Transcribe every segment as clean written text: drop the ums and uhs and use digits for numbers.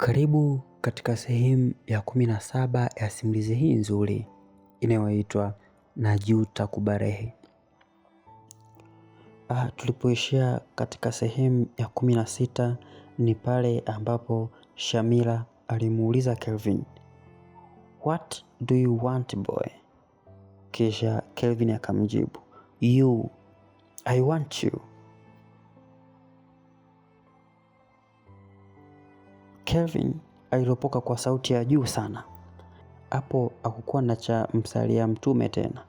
Karibu katika sehemu ya 17 ya simulizi hii nzuri inayoitwa Najuta Kubarehe. Tulipoishia katika sehemu ya 16 ni pale ambapo Shamira alimuuliza Kelvin, "What do you want boy?" Kisha Kelvin akamjibu, "You, I want you." Kelvin aliropoka kwa sauti ya juu sana. Hapo hakukuwa na cha msalia mtume tena.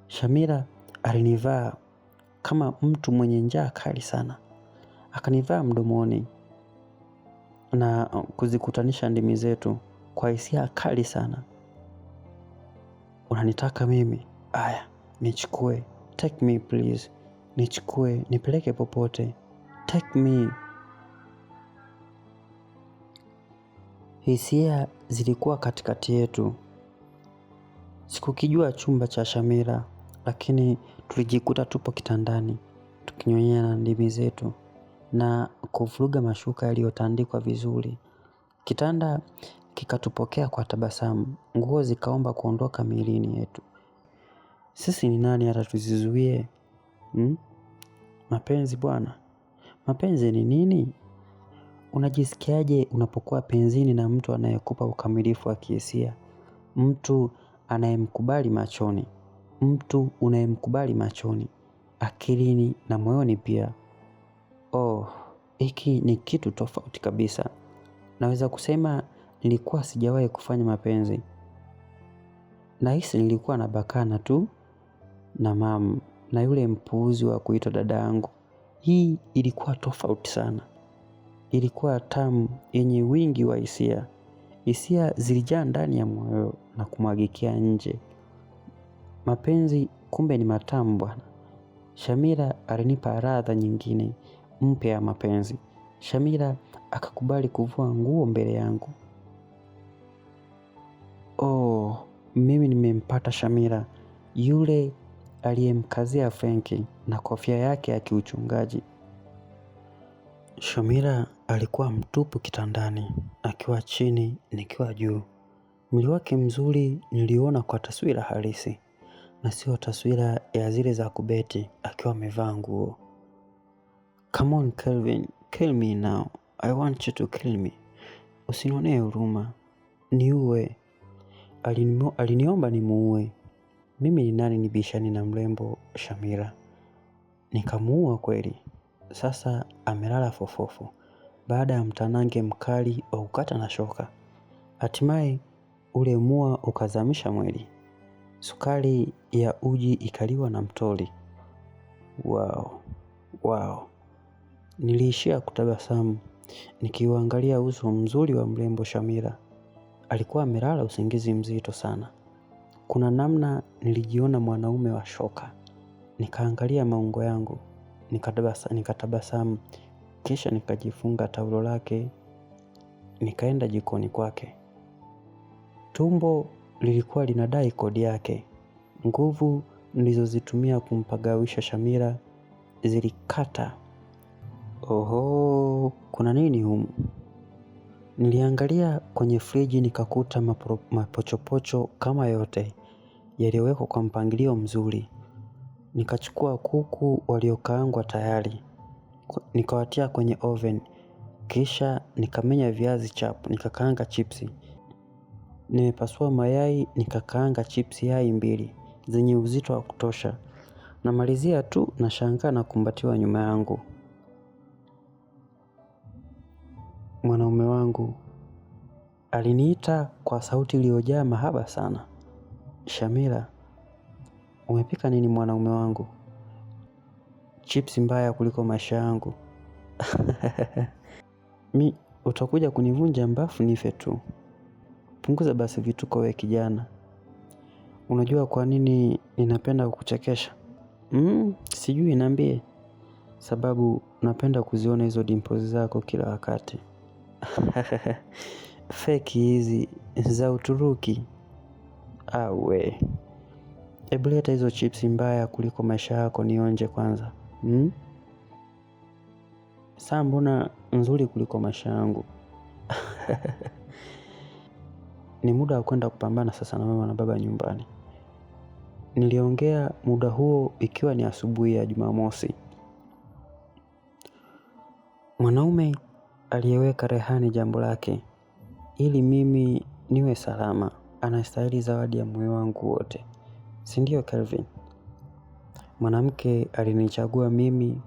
Shamira alinivaa kama mtu mwenye njaa kali sana. Akanivaa mdomoni na kuzikutanisha ndimi zetu kwa hisia kali sana. "Unanitaka mimi? Aya, nichukue. Take me please. Nichukue, nipeleke popote. Take me." Hisia zilikuwa katikati yetu. Sikukijua chumba cha Shamira, lakini tulijikuta tupo kitandani, tukinyonyana ndimi zetu na kuvuruga mashuka yaliyotandikwa vizuri. Kitanda kikatupokea kwa tabasamu, nguo zikaomba kuondoka miilini yetu. Sisi ni nani hata tuzizuie? Mapenzi bwana. Mapenzi ni nini? Unajisikiaje unapokuwa penzini na mtu anayekupa ukamilifu wa kihisia? Mtu anayemkubali machoni, mtu unayemkubali machoni, akilini na moyoni pia. Hiki ni kitu tofauti kabisa. Naweza kusema nilikuwa sijawahi kufanya mapenzi. Nahisi nilikuwa nabakana tu na mama na yule mpuuzi wa kuitwa dada yangu. Hii ilikuwa tofauti sana. Ilikuwa tamu, yenye wingi wa hisia. Hisia zilijaa ndani ya moyo na kumwagikia nje. Mapenzi kumbe ni matamu bwana. Shamira alinipa ladha nyingine mpya ya mapenzi. Shamira akakubali kuvua nguo mbele yangu. Mimi nimempata Shamira, yule aliyemkazia Frenki na kofia yake ya kiuchungaji. Shamira alikuwa mtupu kitandani, akiwa chini nikiwa juu. Mwili wake mzuri niliona kwa taswira halisi na sio taswira ya zile za kubeti akiwa amevaa nguo. "Come on Kelvin, kill me now. I want you to kill me." Usinionee huruma, niue. Aliniomba nimuue. Mimi ni nani nibishane na mrembo Shamira? Nikamuua kweli. Sasa amelala fofofo baada ya mtanange mkali wa kukata na shoka. Hatimaye ule mua ukazamisha mwili. Sukari ya uji ikaliwa na mtoli. Wow. Niliishia kutabasamu nikiuangalia uso mzuri wa mrembo Shamira. Alikuwa amelala usingizi mzito sana. Kuna namna nilijiona mwanaume wa shoka. Nikaangalia maungo yangu, nikatabasamu, kisha nikajifunga taulo lake, nikaenda jikoni kwake. Tumbo lilikuwa linadai kodi yake. Nguvu nilizozitumia kumpagawisha Shamira zilikata. Kuna nini humu? Niliangalia kwenye friji nikakuta mapochopocho kama yote yaliyowekwa kwa mpangilio mzuri. Nikachukua kuku waliokaangwa tayari, nikawatia kwenye oven. Kisha nikamenya viazi chapu, nikakaanga chipsi. Nimepasua mayai, nikakaanga chipsi yai 2 zenye uzito wa kutosha. Namalizia tu nashangaa nakumbatiwa nyuma yangu. Mwanaume wangu aliniita kwa sauti iliyojaa mahaba sana. "Shamira, umepika nini mwanaume wangu?" "Chipsi mbaya kuliko maisha yangu." Utakuja kunivunja mbavu nife tu. Punguza basi vituko we kijana. Unajua kwa nini ninapenda kukuchekesha? Sijui, niambie. Sababu napenda kuziona hizo dimples zako kila wakati. Fake hizi za Uturuki. We. Hebu leta hizo chipsi mbaya kuliko maisha yako nionje kwanza. Saa mbona nzuri kuliko maisha yangu? Ni muda wa kwenda kupambana sasa na mama na baba nyumbani. Niliongea muda huo ikiwa ni asubuhi ya Jumamosi. Mwanaume aliyeweka rehani jambo lake ili mimi niwe salama anastahili zawadi ya moyo wangu wote. Si ndio Kelvin? Mwanamke alinichagua mimi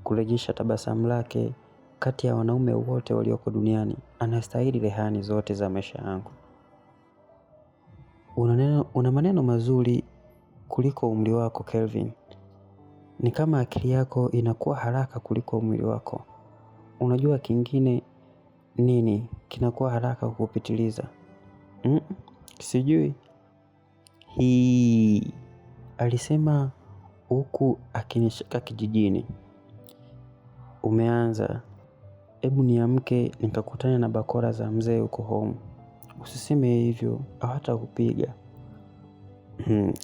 kurejesha tabasamu lake kati ya wanaume wote walioko duniani. Anastahili rehani zote za maisha yangu. Una maneno mazuri kuliko umri wako Kelvin. Ni kama akili yako inakuwa haraka kuliko umri wako. Unajua kingine nini kinakuwa haraka kupitiliza? Sijui. Hii alisema huku akinishika kijijini. Umeanza. Hebu niamke nikakutane na bakora za mzee huko home. Usiseme hivyo, hawatakupiga.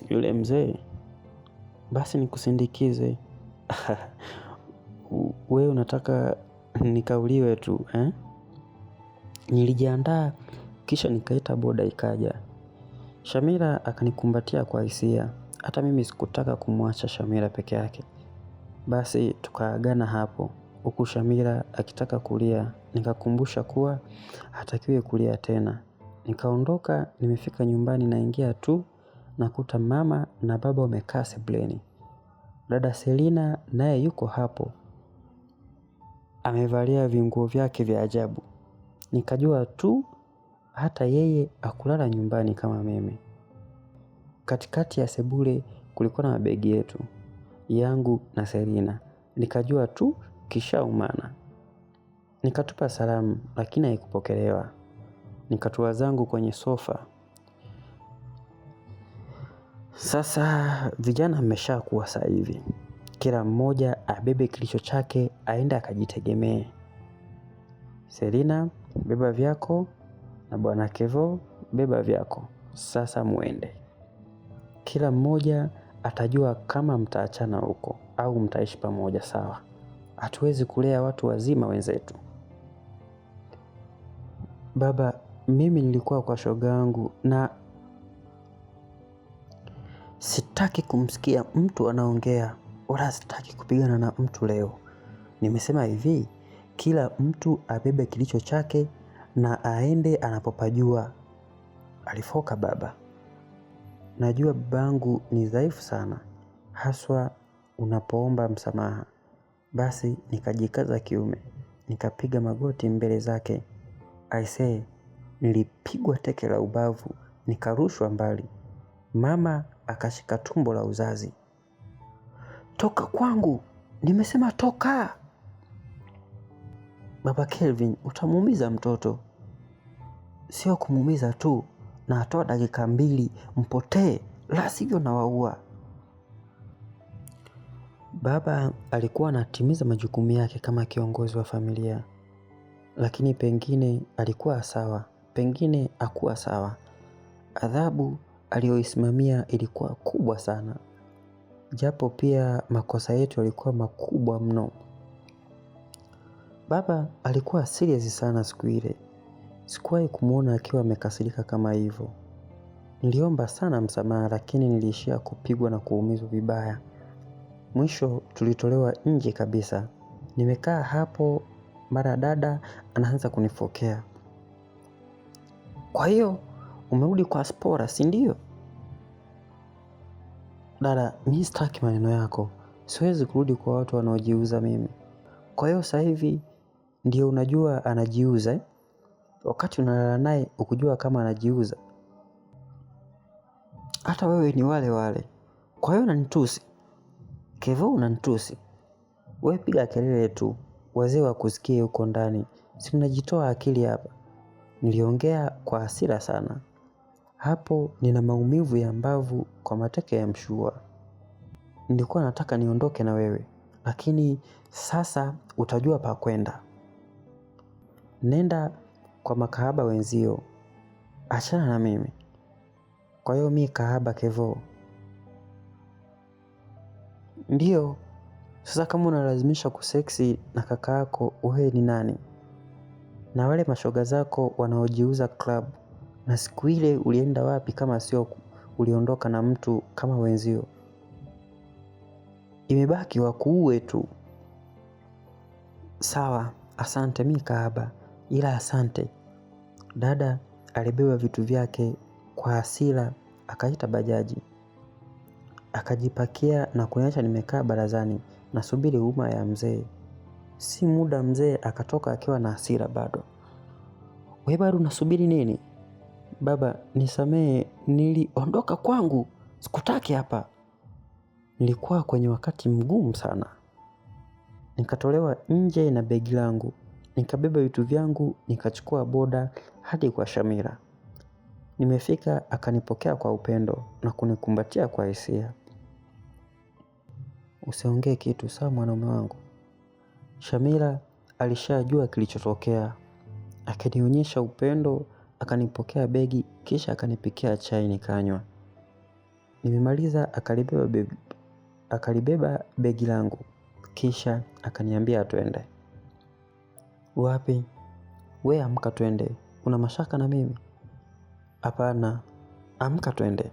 Yule mzee, basi nikusindikize. Wewe unataka nikauliwe tu, eh? Nilijiandaa kisha nikaita boda ikaja. Shamira akanikumbatia kwa hisia. Hata mimi sikutaka kumwacha Shamira peke yake. Basi tukaagana hapo. Huku Shamira akitaka kulia, nikakumbusha kuwa hatakiwi kulia tena. Nikaondoka, nimefika nyumbani naingia tu nakuta mama na baba wamekaa sebuleni. Dada Selina naye yuko hapo. Amevalia vinguo vyake vya ajabu. Nikajua tu hata yeye hakulala nyumbani kama mimi. Katikati ya sebule kulikuwa na mabegi yetu, yangu na Selina. Nikajua tu kishaumana. Nikatupa salamu lakini haikupokelewa. Nikatua zangu kwenye sofa. Sasa vijana mmeshakuwa sasa hivi. Kila mmoja abebe kilicho chake aende akajitegemee. Selina, beba vyako, na bwana Kevo, beba vyako. Sasa muende. Kila mmoja atajua kama mtaachana huko au mtaishi pamoja sawa. Hatuwezi kulea watu wazima wenzetu. Baba, mimi nilikuwa kwa shoga yangu na sitaki kumsikia mtu anaongea wala sitaki kupigana na mtu leo. Nimesema hivi, kila mtu abebe kilicho chake na aende anapopajua. Alifoka baba. Najua babangu ni dhaifu sana, haswa unapoomba msamaha. Basi nikajikaza kiume, nikapiga magoti mbele zake. Aisee, nilipigwa teke la ubavu, nikarushwa mbali. Mama akashika tumbo la uzazi. Toka kwangu, nimesema toka. Baba Kelvin, utamuumiza mtoto. Sio kumuumiza tu, na atoa dakika 2 mpotee, la sivyo nawaua. Baba alikuwa anatimiza majukumu yake kama kiongozi wa familia. Lakini pengine alikuwa sawa, pengine hakuwa sawa. Adhabu aliyoisimamia ilikuwa kubwa sana. Japo pia makosa yetu yalikuwa makubwa mno. Baba alikuwa serious sana siku ile. Sikuwahi kumuona akiwa amekasirika kama hivyo. Niliomba sana msamaha lakini niliishia kupigwa na kuumizwa vibaya. Mwisho tulitolewa nje kabisa. Nimekaa hapo mara dada anaanza kunifokea. Kwa hiyo umerudi kwa Spora, si ndio? Dada, mimi sitaki maneno yako. Siwezi kurudi kwa watu wanaojiuza mimi. Kwa hiyo sasa hivi ndio unajua anajiuza eh? Wakati unalala naye ukujua kama anajiuza. Hata wewe ni wale wale. Kwa hiyo unanitusi. Kevo unanitusi. Wewe piga kelele tu. Wazee wakusikie huko ndani. Si unajitoa akili hapa. Niliongea kwa hasira sana. Hapo nina maumivu ya mbavu kwa mateke ya mshua. Nilikuwa nataka niondoke na wewe. Lakini sasa utajua pa kwenda. Nenda kwa makahaba wenzio. Achana na mimi. Kwa hiyo mimi kahaba Kevo. Ndio. Sasa kama unalazimisha kuseksi na kaka yako, wewe ni nani? Na wale mashoga zako wanaojiuza club, na siku ile ulienda wapi kama sio uliondoka na mtu kama wenzio? Imebaki wakuue tu. Sawa, asante mi kahaba, ila asante. Dada alibeba vitu vyake kwa hasira, akaita bajaji. Akajipakia na kuniacha nimekaa barazani nasubiri huduma ya mzee. Si muda mzee akatoka akiwa na hasira bado. Wewe bado unasubiri nini? Baba, nisamehe, niliondoka kwangu, sikutaki hapa. Nilikuwa kwenye wakati mgumu sana. Nikatolewa nje na begi langu, nikabeba vitu vyangu, nikachukua boda hadi kwa Shamira. Nimefika akanipokea kwa upendo na kunikumbatia kwa hisia. Usiongee kitu sawa mwanaume wangu. Shamira alishajua kilichotokea. Akanionyesha upendo, akanipokea begi, kisha akanipikia chai nikanywa. Nimemaliza akalibeba begi langu, kisha akaniambia twende. Wapi? We amka twende, una mashaka na mimi? Hapana, amka twende.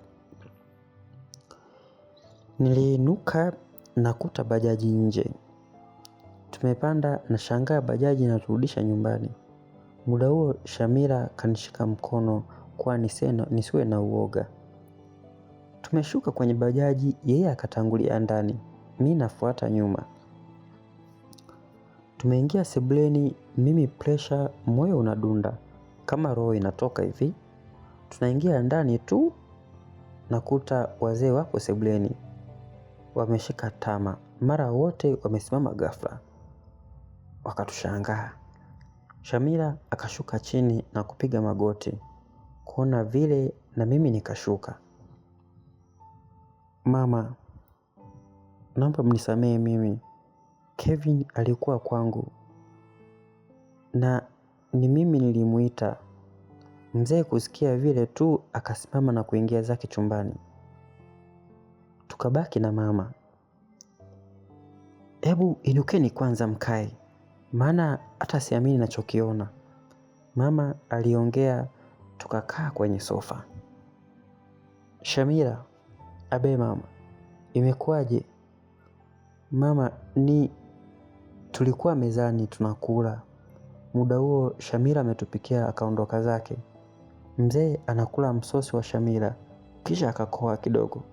Niliinuka nakuta bajaji nje. Tumepanda na shangaa bajaji inaturudisha nyumbani. Muda huo Shamira kanishika mkono kwa nisiwe na uoga. Tumeshuka kwenye bajaji, yeye akatangulia ndani, mimi nafuata nyuma. Tumeingia sebuleni, mimi pressure, moyo unadunda kama roho inatoka hivi. Tunaingia ndani tu nakuta wazee wapo sebuleni. Wameshika tama, mara wote wamesimama ghafla. Wakatushangaa. Shamira akashuka chini na kupiga magoti. Kuona vile na mimi nikashuka. Mama, naomba mnisamehe mimi. Kevin alikuwa kwangu. Na ni mimi nilimuita. Mzee kusikia vile tu akasimama na kuingia zake chumbani. Tukabaki na mama. Hebu inukeni kwanza mkae. Maana hata siamini ninachokiona. Mama aliongea, tukakaa kwenye sofa. Shamira, abe mama, imekuwaje? Mama, tulikuwa mezani tunakula. Muda huo Shamira ametupikia akaondoka zake. Mzee anakula msosi wa Shamira, kisha akakohoa kidogo.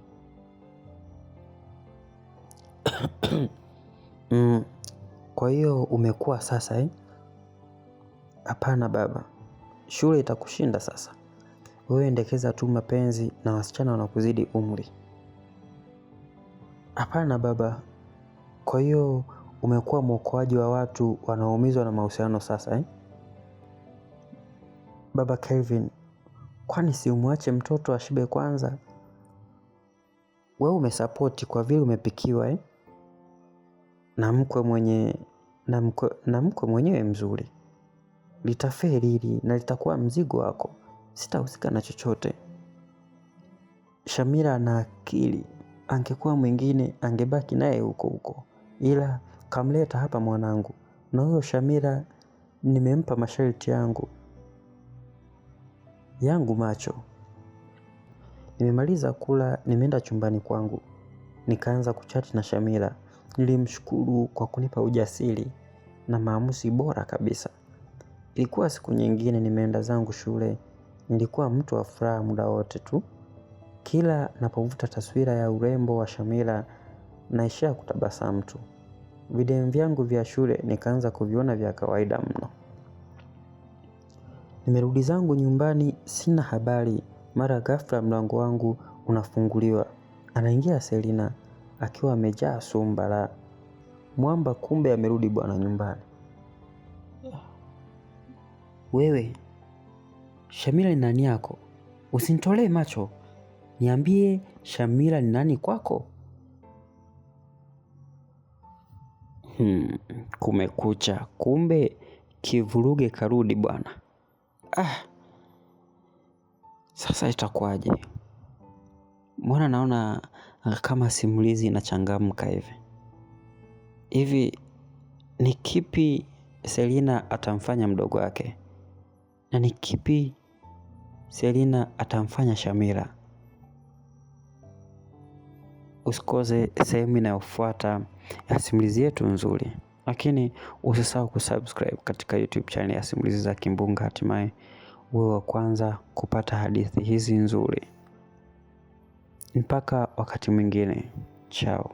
Kwa hiyo umekuwa sasa Hapana baba, shule itakushinda sasa. Wewe endekeza tu mapenzi na wasichana wanakuzidi umri. Hapana baba, kwa hiyo umekuwa mwokoaji wa watu wanaoumizwa na mahusiano sasa Baba Kelvin, kwani si umwache mtoto ashibe kwanza? Wewe umesapoti kwa vile umepikiwa na mkwe mwenyewe mzuri. Litafeli hili na litakuwa mzigo wako. Sitahusika na chochote. Shamira ana akili. Angekuwa mwingine angebaki naye huko. Ila kamleta hapa mwanangu. Na huyo Shamira nimempa masharti yangu macho. Nimemaliza kula, nimeenda chumbani kwangu. Nikaanza kuchati na Shamira. Nilimshukuru kwa kunipa ujasiri na maamuzi bora kabisa. Ilikuwa siku nyingine nimeenda zangu shule. Nilikuwa mtu wa furaha muda wote tu. Kila napovuta taswira ya urembo wa Shamira naishia kutabasamu tu. Video vyangu vya shule nikaanza kuviona vya kawaida mno. Nimerudi zangu nyumbani sina habari. Mara ghafla mlango wangu unafunguliwa. Anaingia Selina akiwa amejaa sumbara. Mwamba kumbe amerudi bwana nyumbani. Wewe, Shamira ni nani yako? Usinitolee macho. Niambie Shamira ni nani kwako? Kumekucha. Kumbe kivuruge karudi bwana. Sasa itakuwaje? Mbona naona kama simulizi inachangamka hivi. Hivi ni kipi Selina atamfanya mdogo wake? Na ni kipi Selina atamfanya Shamira? Usikose sehemu inayofuata ya simulizi yetu nzuri. Lakini usisahau kusubscribe katika YouTube channel ya Simulizi za Kimbunga, hatimaye uwe wa kwanza kupata hadithi hizi nzuri. Mpaka wakati mwingine. Chao.